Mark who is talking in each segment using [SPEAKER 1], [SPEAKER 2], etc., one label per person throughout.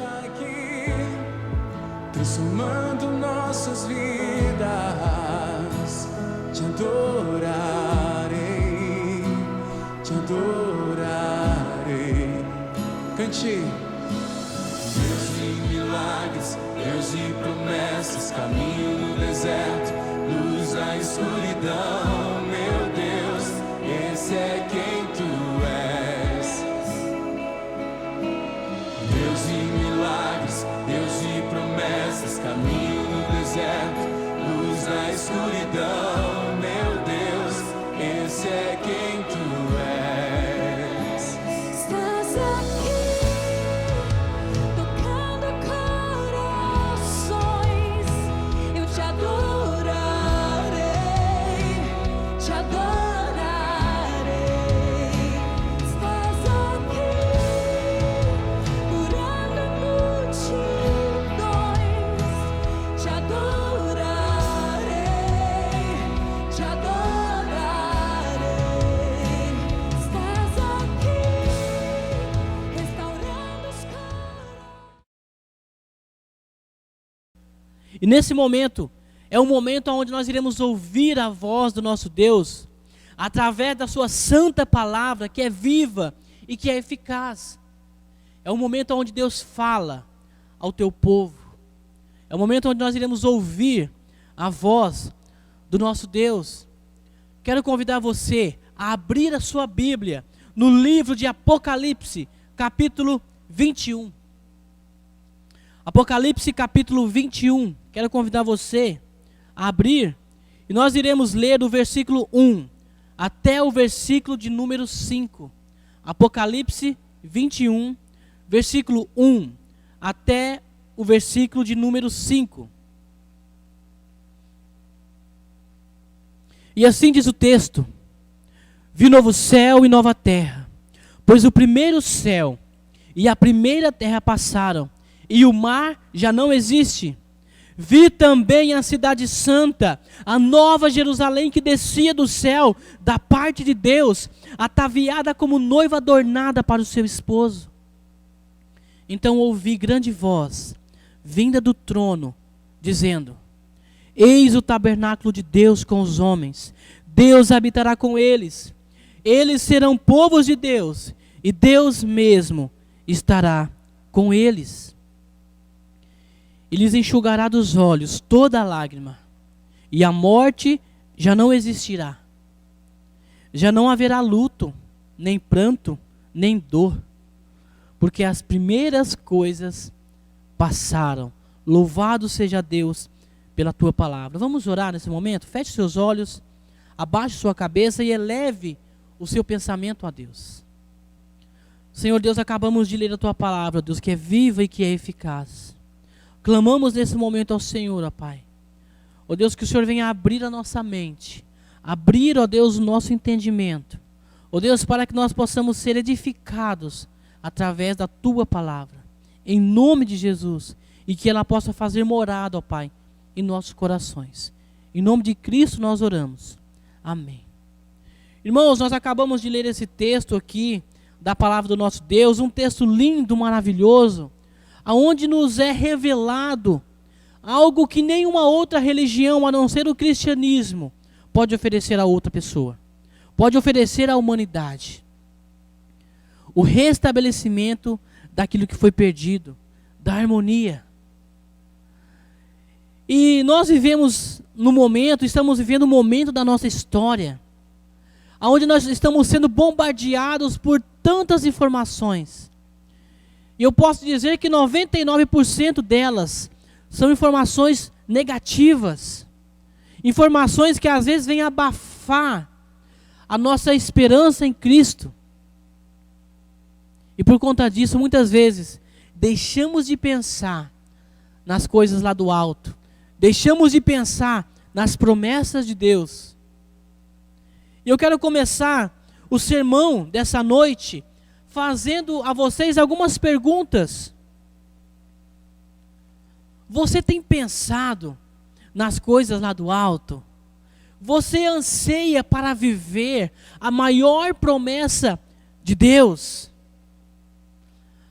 [SPEAKER 1] aqui, transformando nossas vidas. Te adorarei, te adorarei. Cante. Deus de milagres, Deus de promessas, caminho no deserto, luz na escuridão. Meu Deus, esse é quem tu és. Deus de milagres, Deus de promessas, caminho no deserto, luz na escuridão. Meu Deus, esse é quem tu és.
[SPEAKER 2] Estás aqui, tocando corações. Eu te adorarei, te adorarei. Estás aqui, curando multidões. Te adorarei, te adorarei. Estás aqui, restaurando os corações.
[SPEAKER 3] E nesse momento, é um momento onde nós iremos ouvir a voz do nosso Deus, através da sua santa palavra, que é viva e que é eficaz. É um momento onde Deus fala ao teu povo. É um momento onde nós iremos ouvir a voz do nosso Deus. Quero convidar você a abrir a sua Bíblia no livro de Apocalipse, capítulo 21. Apocalipse capítulo 21, quero convidar você a abrir, e nós iremos ler do versículo 1 até o versículo de número 5. Apocalipse 21, versículo 1 até o versículo de número 5. E assim diz o texto: Vi novo céu e nova terra, pois o primeiro céu e a primeira terra passaram, e o mar já não existe. Vi também a cidade santa, a nova Jerusalém, que descia do céu, da parte de Deus, ataviada como noiva adornada para o seu esposo. Então ouvi grande voz, vinda do trono, dizendo: Eis o tabernáculo de Deus com os homens, Deus habitará com eles. Eles serão povos de Deus, e Deus mesmo estará com eles. E lhes enxugará dos olhos toda lágrima, e a morte já não existirá. Já não haverá luto, nem pranto, nem dor, porque as primeiras coisas passaram. Louvado seja Deus pela tua palavra. Vamos orar nesse momento? Feche seus olhos, abaixe sua cabeça e eleve o seu pensamento a Deus. Senhor Deus, acabamos de ler a tua palavra, Deus, que é viva e que é eficaz. Clamamos nesse momento ao Senhor, ó Pai. Ó Deus, que o Senhor venha abrir a nossa mente, abrir, ó Deus, o nosso entendimento. Ó Deus, para que nós possamos ser edificados através da tua palavra. Em nome de Jesus. E que ela possa fazer morada, ó Pai, em nossos corações. Em nome de Cristo nós oramos. Amém. Irmãos, nós acabamos de ler esse texto aqui da palavra do nosso Deus, um texto lindo, maravilhoso, aonde nos é revelado algo que nenhuma outra religião, a não ser o cristianismo, pode oferecer a outra pessoa, pode oferecer à humanidade. O restabelecimento daquilo que foi perdido, da harmonia. E nós vivemos no momento, estamos vivendo um momento da nossa história, onde nós estamos sendo bombardeados por tantas informações. E eu posso dizer que 99% delas são informações negativas. Informações que às vezes vêm abafar a nossa esperança em Cristo. E por conta disso, muitas vezes, deixamos de pensar nas coisas lá do alto. Deixamos de pensar nas promessas de Deus. E eu quero começar o sermão dessa noite fazendo a vocês algumas perguntas. Você tem pensado nas coisas lá do alto? Você anseia para viver a maior promessa de Deus?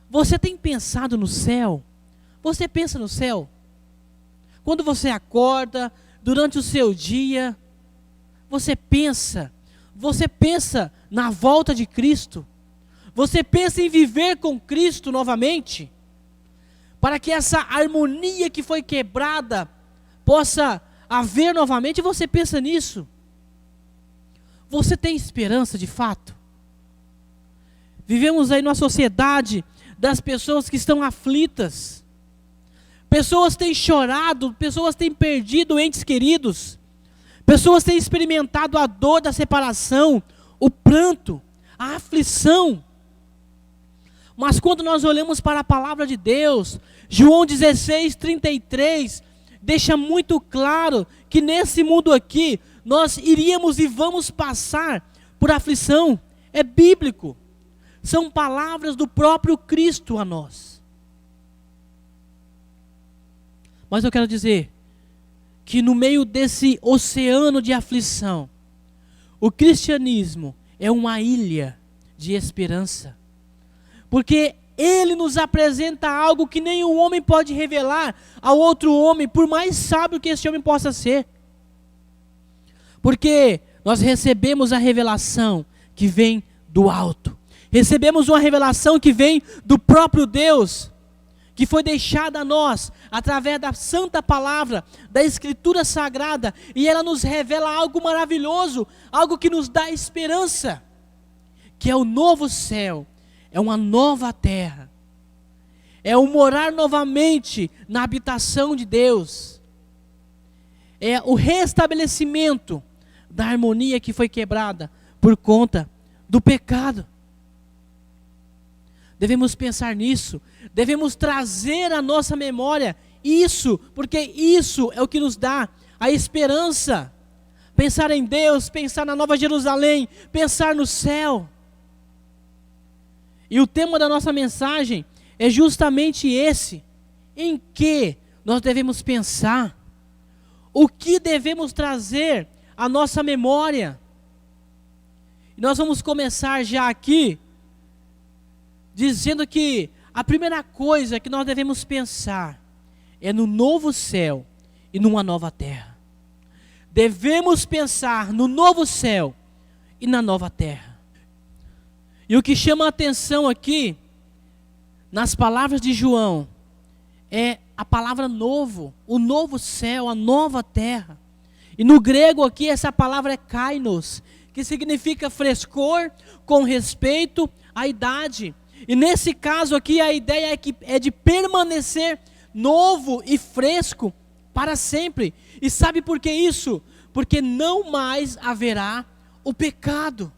[SPEAKER 3] Você tem pensado no céu? Você pensa no céu? Quando você acorda, durante o seu dia, você pensa na volta de Cristo? Você pensa em viver com Cristo novamente? Para que essa harmonia que foi quebrada possa haver novamente, você pensa nisso? Você tem esperança de fato? Vivemos aí numa sociedade das pessoas que estão aflitas. Pessoas têm chorado, pessoas têm perdido entes queridos. Pessoas têm experimentado a dor da separação, o pranto, a aflição. Mas quando nós olhamos para a palavra de Deus, João 16:33, deixa muito claro que nesse mundo aqui, nós iríamos e vamos passar por aflição. É bíblico. São palavras do próprio Cristo a nós. Mas eu quero dizer que no meio desse oceano de aflição, o cristianismo é uma ilha de esperança. Porque ele nos apresenta algo que nenhum homem pode revelar ao outro homem, por mais sábio que esse homem possa ser. Porque nós recebemos a revelação que vem do alto. Recebemos uma revelação que vem do próprio Deus, que foi deixada a nós através da santa palavra, da escritura sagrada, e ela nos revela algo maravilhoso, algo que nos dá esperança, que é o novo céu, é uma nova terra, é o morar novamente na habitação de Deus, é o restabelecimento da harmonia que foi quebrada por conta do pecado. Devemos pensar nisso, devemos trazer à nossa memória isso, porque isso é o que nos dá a esperança. Pensar em Deus, pensar na Nova Jerusalém, pensar no céu. E o tema da nossa mensagem é justamente esse: em que nós devemos pensar, o que devemos trazer à nossa memória. E nós vamos começar já aqui dizendo que a primeira coisa que nós devemos pensar é no novo céu e numa nova terra. Devemos pensar no novo céu e na nova terra. E o que chama a atenção aqui, nas palavras de João, é a palavra novo, o novo céu, a nova terra. E no grego aqui essa palavra é kainos, que significa frescor, com respeito à idade. E nesse caso aqui a ideia é de permanecer novo e fresco para sempre. E sabe por que isso? Porque não mais haverá o pecado.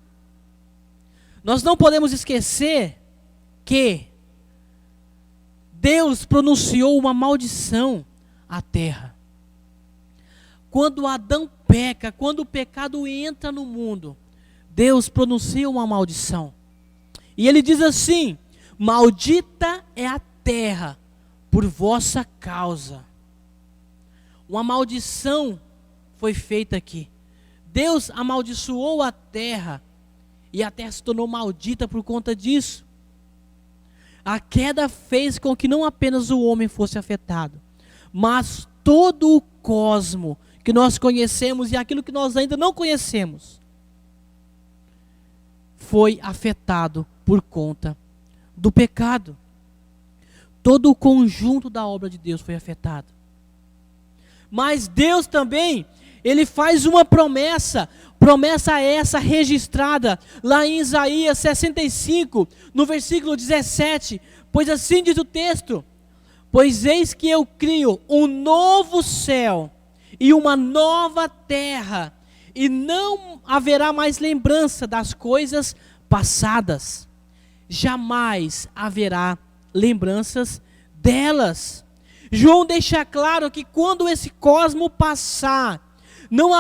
[SPEAKER 3] Nós não podemos esquecer que Deus pronunciou uma maldição à terra. Quando Adão peca, quando o pecado entra no mundo, Deus pronuncia uma maldição. E ele diz assim: maldita é a terra por vossa causa. Uma maldição foi feita aqui. Deus amaldiçoou a terra e a terra se tornou maldita por conta disso. A queda fez com que não apenas o homem fosse afetado, mas todo o cosmo que nós conhecemos e aquilo que nós ainda não conhecemos foi afetado por conta do pecado. Todo o conjunto da obra de Deus foi afetado. Mas Deus também, Ele faz uma promessa essa registrada lá em Isaías 65, no versículo 17, pois assim diz o texto: pois eis que eu crio um novo céu e uma nova terra, e não haverá mais lembrança das coisas passadas, jamais haverá lembranças delas. João deixa claro que quando esse cosmo passar, não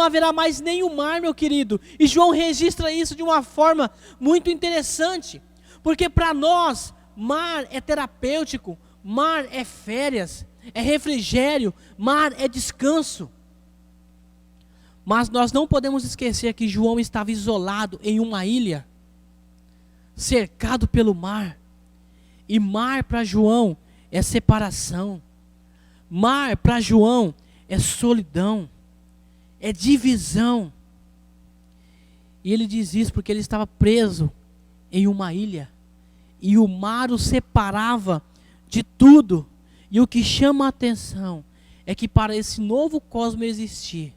[SPEAKER 3] haverá mais nenhum mar, meu querido. E João registra isso de uma forma muito interessante, porque para nós, mar é terapêutico, mar é férias, é refrigério, mar é descanso. Mas nós não podemos esquecer que João estava isolado em uma ilha, cercado pelo mar. E mar para João é separação. Mar para João é solidão, é divisão. E ele diz isso porque ele estava preso em uma ilha. E o mar o separava de tudo. E o que chama a atenção é que para esse novo cosmo existir,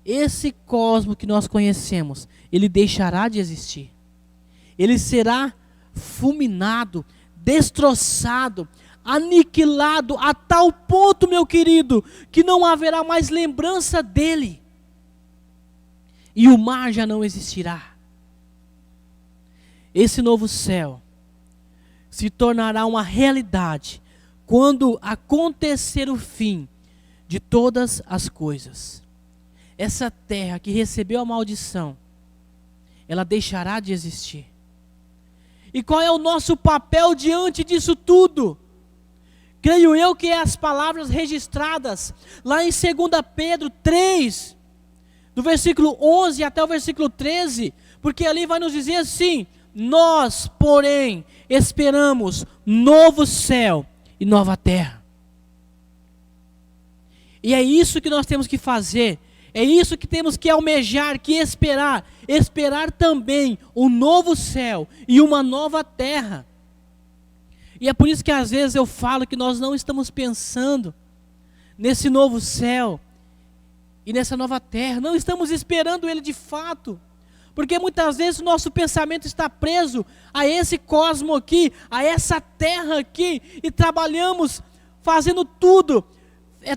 [SPEAKER 3] esse cosmo que nós conhecemos, ele deixará de existir. Ele será fulminado, destroçado, aniquilado a tal ponto, meu querido, que não haverá mais lembrança dele. E o mar já não existirá. Esse novo céu se tornará uma realidade quando acontecer o fim de todas as coisas. Essa terra que recebeu a maldição, ela deixará de existir. E qual é o nosso papel diante disso tudo? Creio eu que é as palavras registradas lá em 2 Pedro 3, do versículo 11 até o versículo 13, porque ali vai nos dizer assim: nós, porém, esperamos novo céu e nova terra. E é isso que nós temos que fazer, é isso que temos que almejar, que esperar também um novo céu e uma nova terra. E é por isso que às vezes eu falo que nós não estamos pensando nesse novo céu e nessa nova terra, não estamos esperando ele de fato, porque muitas vezes o nosso pensamento está preso a esse cosmo aqui, a essa terra aqui, e trabalhamos fazendo tudo,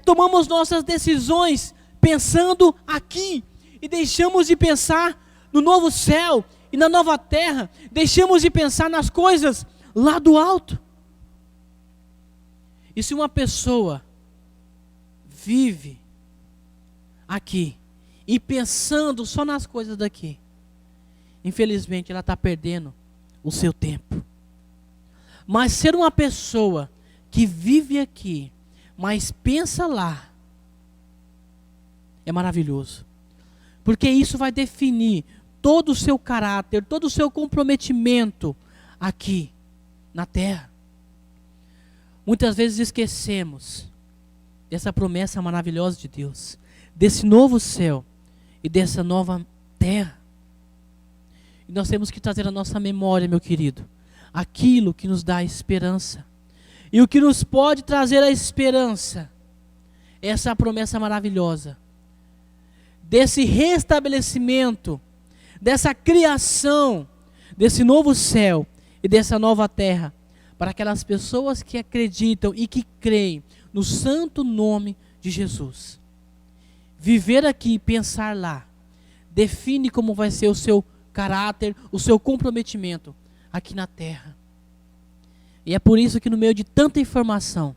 [SPEAKER 3] tomamos nossas decisões pensando aqui, e deixamos de pensar no novo céu e na nova terra, deixamos de pensar nas coisas lá do alto. E se uma pessoa vive aqui e pensando só nas coisas daqui, infelizmente ela está perdendo o seu tempo. Mas ser uma pessoa que vive aqui, mas pensa lá, é maravilhoso. Porque isso vai definir todo o seu caráter, todo o seu comprometimento aqui na terra. Muitas vezes esquecemos dessa promessa maravilhosa de Deus, desse novo céu e dessa nova terra. E nós temos que trazer à nossa memória, meu querido, aquilo que nos dá esperança. E o que nos pode trazer a esperança é essa promessa maravilhosa desse restabelecimento, dessa criação, desse novo céu e dessa nova terra, para aquelas pessoas que acreditam e que creem no santo nome de Jesus. Viver aqui e pensar lá define como vai ser o seu caráter, o seu comprometimento aqui na terra. E é por isso que no meio de tanta informação,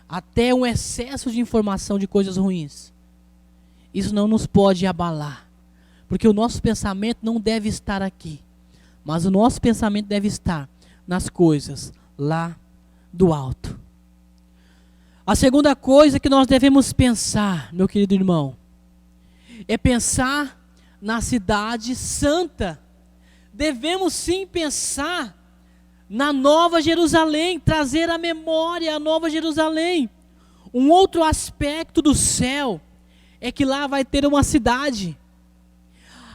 [SPEAKER 3] até um excesso de informação de coisas ruins, isso não nos pode abalar, porque o nosso pensamento não deve estar aqui, mas o nosso pensamento deve estar nas coisas lá do alto. A segunda coisa que nós devemos pensar, meu querido irmão, é pensar na cidade santa. Devemos sim pensar na Nova Jerusalém, trazer à memória a Nova Jerusalém. Um outro aspecto do céu é que lá vai ter uma cidade.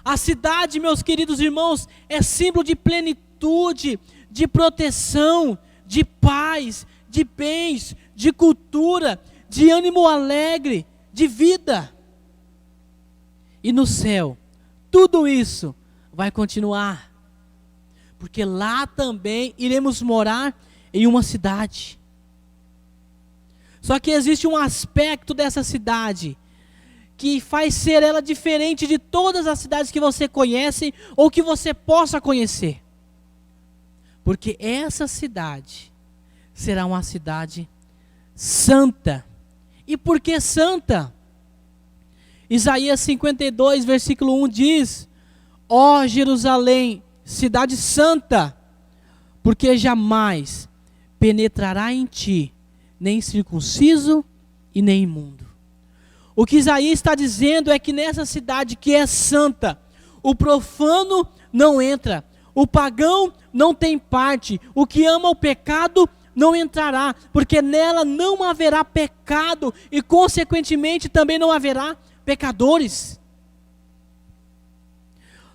[SPEAKER 3] A cidade, meus queridos irmãos, é símbolo de plenitude, de proteção, de paz, de bens, de cultura, de ânimo alegre, de vida. E no céu, tudo isso vai continuar, porque lá também iremos morar em uma cidade. Só que existe um aspecto dessa cidade que faz ser ela diferente de todas as cidades que você conhece ou que você possa conhecer. Porque essa cidade será uma cidade santa. E por que santa? Isaías 52, versículo 1 diz: ó Jerusalém, cidade santa, porque jamais penetrará em ti nem circunciso e nem imundo. O que Isaías está dizendo é que nessa cidade que é santa, o profano não entra, o pagão não tem parte. O que ama o pecado não entrará, porque nela não haverá pecado e consequentemente também não haverá pecadores.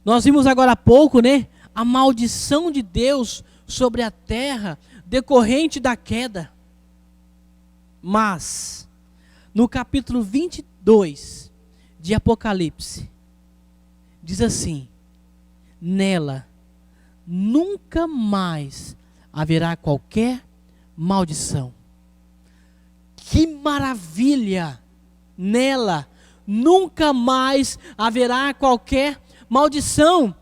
[SPEAKER 3] Nós vimos agora há pouco, né, a maldição de Deus sobre a terra decorrente da queda. Mas no capítulo 22 de Apocalipse diz assim: nela nunca mais haverá qualquer maldição. Que maravilha! Nela nunca mais haverá qualquer maldição.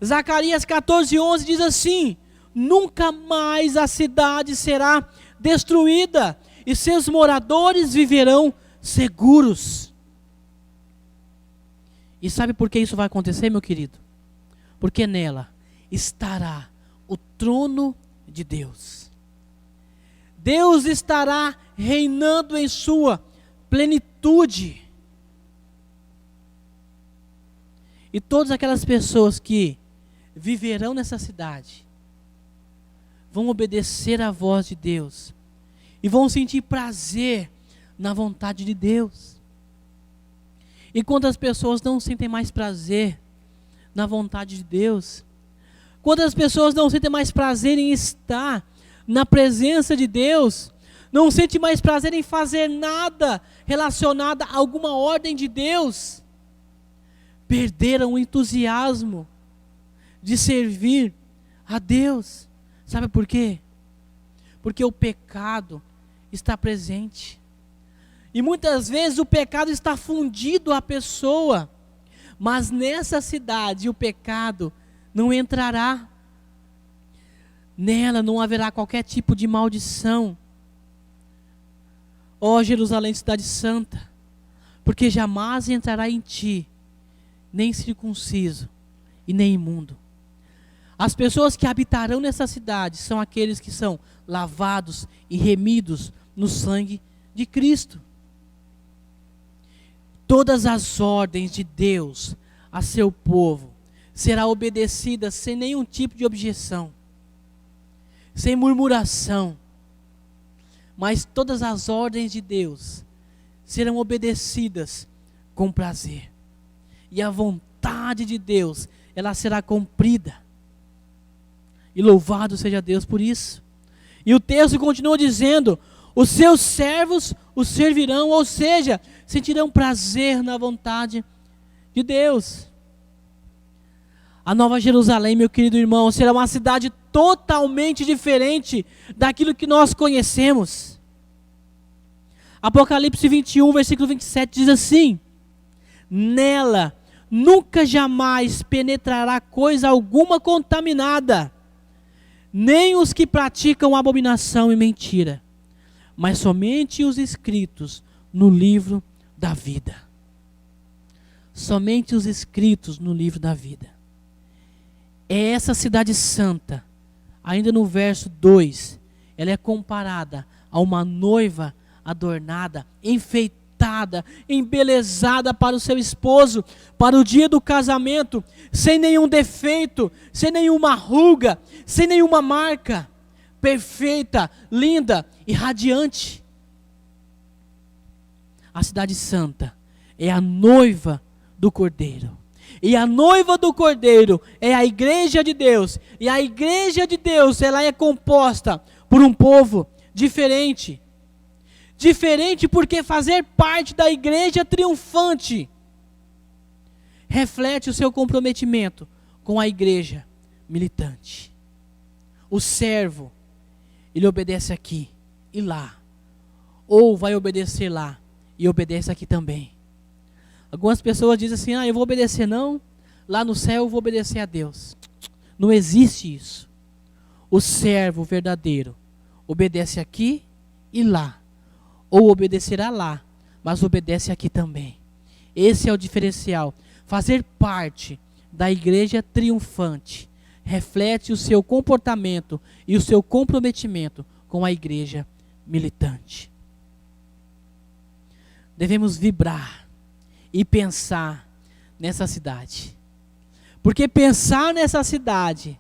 [SPEAKER 3] Zacarias 14:11 diz assim: nunca mais a cidade será destruída e seus moradores viverão seguros. E sabe por que isso vai acontecer, meu querido? Porque nela estará o trono de Deus. Deus estará reinando em sua plenitude. E todas aquelas pessoas que viverão nessa cidade vão obedecer à voz de Deus e vão sentir prazer na vontade de Deus. E quantas pessoas não sentem mais prazer na vontade de Deus? Quantas pessoas não sentem mais prazer em estar na presença de Deus? Não sentem mais prazer em fazer nada relacionado a alguma ordem de Deus? Perderam o entusiasmo de servir a Deus. Sabe por quê? Porque o pecado está presente. E muitas vezes o pecado está fundido à pessoa. Mas nessa cidade o pecado não entrará. Nela não haverá qualquer tipo de maldição. Ó Jerusalém, cidade santa, porque jamais entrará em ti nem circunciso e nem imundo. As pessoas que habitarão nessa cidade são aqueles que são lavados e remidos no sangue de Cristo. Todas as ordens de Deus a seu povo será obedecida sem nenhum tipo de objeção, sem murmuração. Mas todas as ordens de Deus serão obedecidas com prazer. E a vontade de Deus, ela será cumprida. E louvado seja Deus por isso. E o texto continua dizendo: os seus servos o servirão, ou seja, sentirão prazer na vontade de Deus. A Nova Jerusalém, meu querido irmão, será uma cidade totalmente diferente daquilo que nós conhecemos. Apocalipse 21, versículo 27 diz assim: nela nunca jamais penetrará coisa alguma contaminada, nem os que praticam abominação e mentira, mas somente os inscritos no livro da vida. Somente os inscritos no livro da vida. É essa cidade santa, ainda no verso 2, ela é comparada a uma noiva adornada, enfeitada, embelezada para o seu esposo, para o dia do casamento, sem nenhum defeito, sem nenhuma ruga, sem nenhuma marca, perfeita, linda e radiante. A cidade santa é a noiva do Cordeiro. E a noiva do Cordeiro é a igreja de Deus. E a igreja de Deus, ela é composta por um povo diferente. Diferente porque fazer parte da igreja triunfante reflete o seu comprometimento com a igreja militante. O servo, ele obedece aqui e lá. Ou vai obedecer lá e obedece aqui também. Algumas pessoas dizem assim: eu vou obedecer não, lá no céu eu vou obedecer a Deus. Não existe isso. O servo verdadeiro obedece aqui e lá. Ou obedecerá lá, mas obedece aqui também. Esse é o diferencial. Fazer parte da igreja triunfante reflete o seu comportamento e o seu comprometimento com a igreja militante. Devemos vibrar e pensar nessa cidade. Porque pensar nessa cidade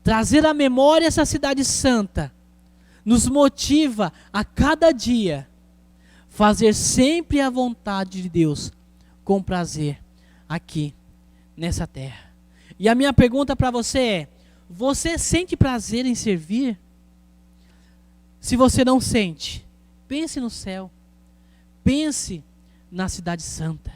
[SPEAKER 3] trazer à memória essa cidade santa, nos motiva a cada dia fazer sempre a vontade de Deus com prazer aqui nessa terra. E a minha pergunta para você é: você sente prazer em servir? Se você não sente, pense no céu, pense na cidade santa.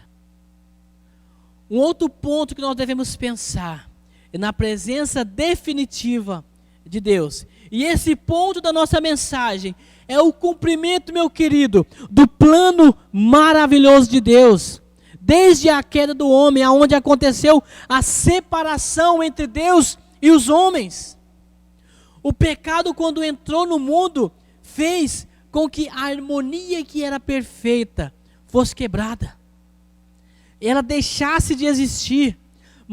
[SPEAKER 3] Um outro ponto que nós devemos pensar é na presença definitiva de Deus. E esse ponto da nossa mensagem é o cumprimento, meu querido, do plano maravilhoso de Deus. Desde a queda do homem, aonde aconteceu a separação entre Deus e os homens. O pecado, quando entrou no mundo, fez com que a harmonia que era perfeita fosse quebrada. Ela deixasse de existir.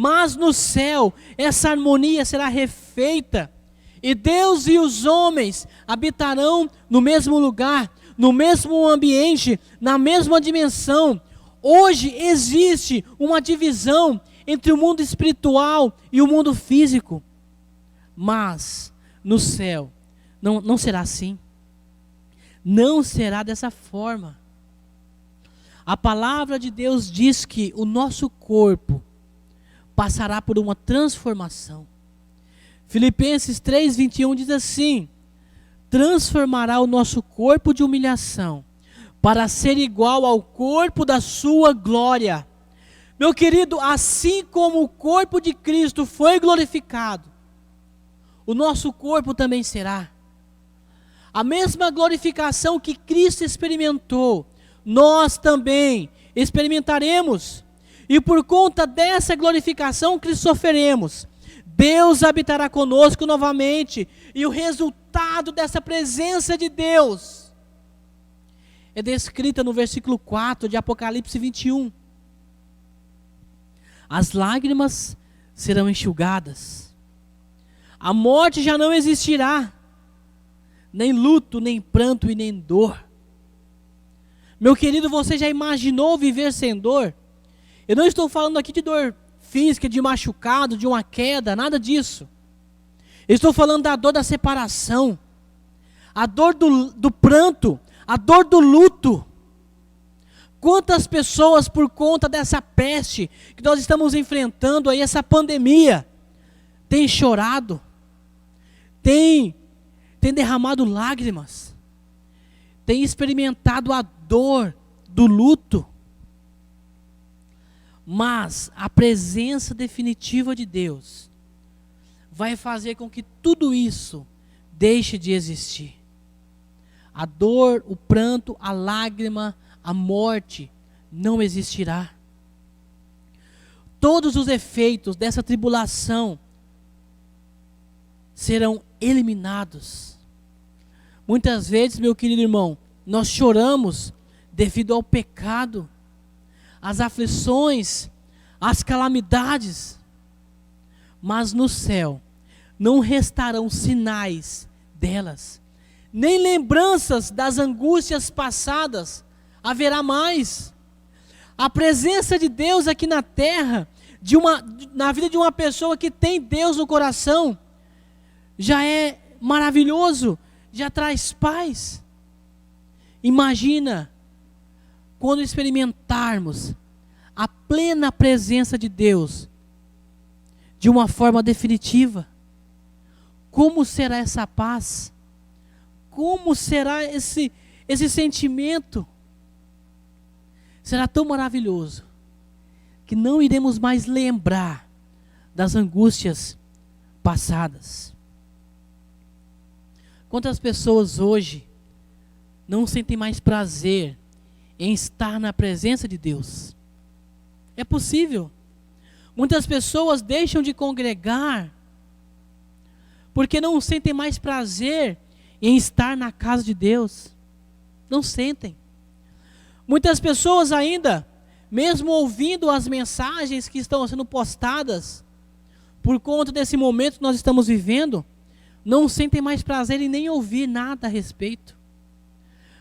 [SPEAKER 3] Mas no céu, essa harmonia será refeita. E Deus e os homens habitarão no mesmo lugar, no mesmo ambiente, na mesma dimensão. Hoje existe uma divisão entre o mundo espiritual e o mundo físico. Mas no céu não será assim. Não será dessa forma. A palavra de Deus diz que o nosso corpo passará por uma transformação. Filipenses 3:21 diz assim: transformará o nosso corpo de humilhação para ser igual ao corpo da sua glória. Meu querido, assim como o corpo de Cristo foi glorificado, o nosso corpo também será. A mesma glorificação que Cristo experimentou, nós também experimentaremos. E por conta dessa glorificação que sofreremos, Deus habitará conosco novamente. E o resultado dessa presença de Deus é descrita no versículo 4 de Apocalipse 21. As lágrimas serão enxugadas. A morte já não existirá. Nem luto, nem pranto e nem dor. Meu querido, você já imaginou viver sem dor? Eu não estou falando aqui de dor física, de machucado, de uma queda, nada disso. Eu estou falando da dor da separação, a dor do pranto, a dor do luto. Quantas pessoas, por conta dessa peste que nós estamos enfrentando aí, essa pandemia, têm chorado, têm derramado lágrimas, têm experimentado a dor do luto. Mas a presença definitiva de Deus vai fazer com que tudo isso deixe de existir. A dor, o pranto, a lágrima, a morte não existirá. Todos os efeitos dessa tribulação serão eliminados. Muitas vezes, meu querido irmão, nós choramos devido ao pecado, às aflições, às calamidades. Mas no céu não restarão sinais delas, nem lembranças das angústias passadas haverá mais. A presença de Deus aqui na terra, na vida de uma pessoa que tem Deus no coração, já é maravilhoso, já traz paz. Imagina quando experimentarmos a plena presença de Deus de uma forma definitiva. Como será essa paz? Como será esse sentimento? Será tão maravilhoso que não iremos mais lembrar das angústias passadas. Quantas pessoas hoje não sentem mais prazer em estar na presença de Deus? É possível. Muitas pessoas deixam de congregar porque não sentem mais prazer em estar na casa de Deus. Não sentem. Muitas pessoas ainda, mesmo ouvindo as mensagens que estão sendo postadas, por conta desse momento que nós estamos vivendo, não sentem mais prazer em nem ouvir nada a respeito.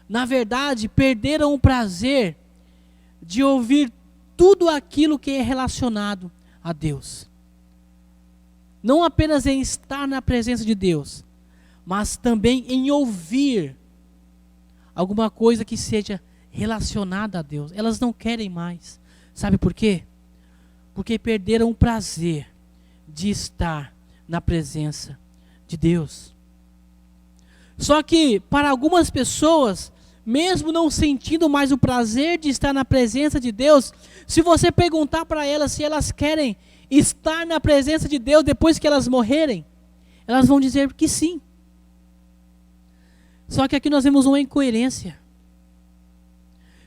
[SPEAKER 3] Na verdade, perderam o prazer de ouvir tudo aquilo que é relacionado a Deus. Não apenas em estar na presença de Deus, mas também em ouvir alguma coisa que seja relacionada a Deus. Elas não querem mais. Sabe por quê? Porque perderam o prazer de estar na presença de Deus. Só que para algumas pessoas, mesmo não sentindo mais o prazer de estar na presença de Deus, se você perguntar para elas se elas querem estar na presença de Deus depois que elas morrerem, elas vão dizer que sim. Só que aqui nós vemos uma incoerência.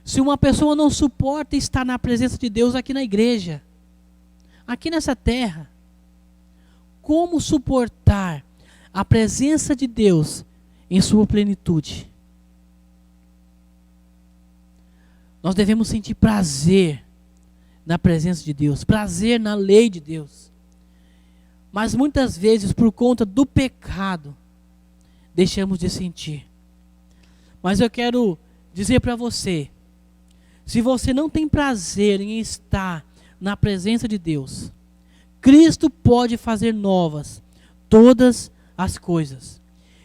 [SPEAKER 3] Se uma pessoa não suporta estar na presença de Deus aqui na igreja, aqui nessa terra, como suportar a presença de Deus em sua plenitude? Nós devemos sentir prazer na presença de Deus, prazer na lei de Deus. Mas muitas vezes, por conta do pecado, deixamos de sentir. Mas eu quero dizer para você, se você não tem prazer em estar na presença de Deus, Cristo pode fazer novas todas as coisas.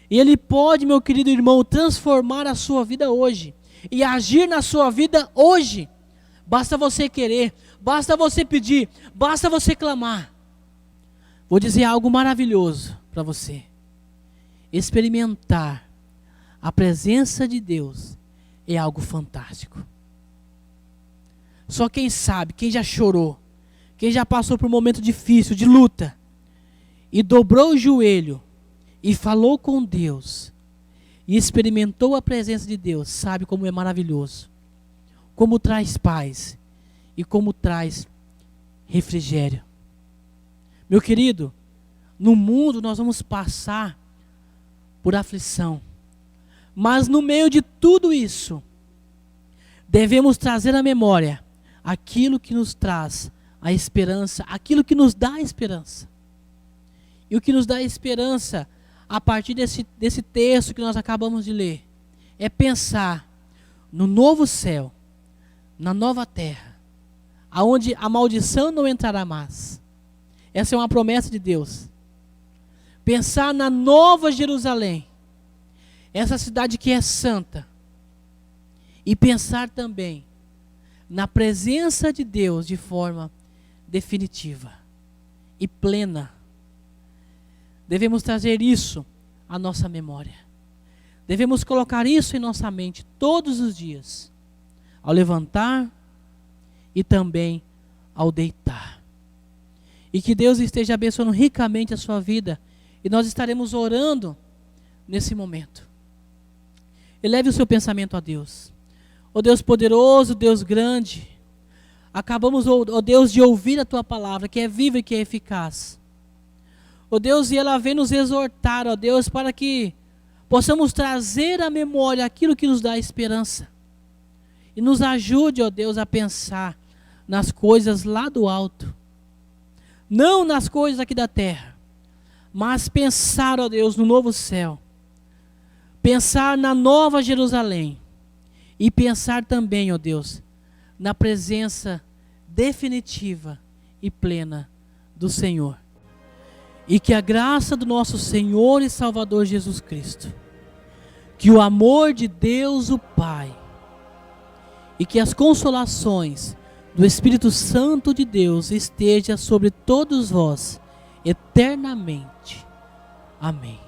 [SPEAKER 3] E Ele pode, meu querido irmão, transformar a sua vida hoje e agir na sua vida hoje. Basta você querer, basta você pedir, basta você clamar. Vou dizer algo maravilhoso para você. Experimentar a presença de Deus é algo fantástico. Só quem sabe, quem já chorou, quem já passou por um momento difícil, de luta, e dobrou o joelho, e falou com Deus, e experimentou a presença de Deus, sabe como é maravilhoso, como traz paz, e como traz refrigério. Meu querido, no mundo nós vamos passar por aflição, mas no meio de tudo isso, devemos trazer à memória aquilo que nos traz a esperança, aquilo que nos dá a esperança. E o que nos dá a esperança, a partir desse texto que nós acabamos de ler, é pensar no novo céu, na nova terra, aonde a maldição não entrará mais. Essa é uma promessa de Deus. Pensar na nova Jerusalém, essa cidade que é santa, e pensar também na presença de Deus de forma definitiva e plena. Devemos trazer isso à nossa memória. Devemos colocar isso em nossa mente todos os dias, ao levantar e também ao deitar. E que Deus esteja abençoando ricamente a sua vida, e nós estaremos orando nesse momento. Eleve o seu pensamento a Deus. Ó Deus poderoso, Deus grande, acabamos, ó Deus, de ouvir a Tua palavra, que é viva e que é eficaz. Ó Deus, e ela vem nos exortar, ó Deus, para que possamos trazer à memória aquilo que nos dá esperança. E nos ajude, ó Deus, a pensar nas coisas lá do alto. Não nas coisas aqui da terra, mas pensar, ó Deus, no novo céu. Pensar na nova Jerusalém. E pensar também, ó Deus, na presença definitiva e plena do Senhor. E que a graça do nosso Senhor e Salvador Jesus Cristo, que o amor de Deus o Pai, e que as consolações do Espírito Santo de Deus esteja sobre todos vós eternamente. Amém.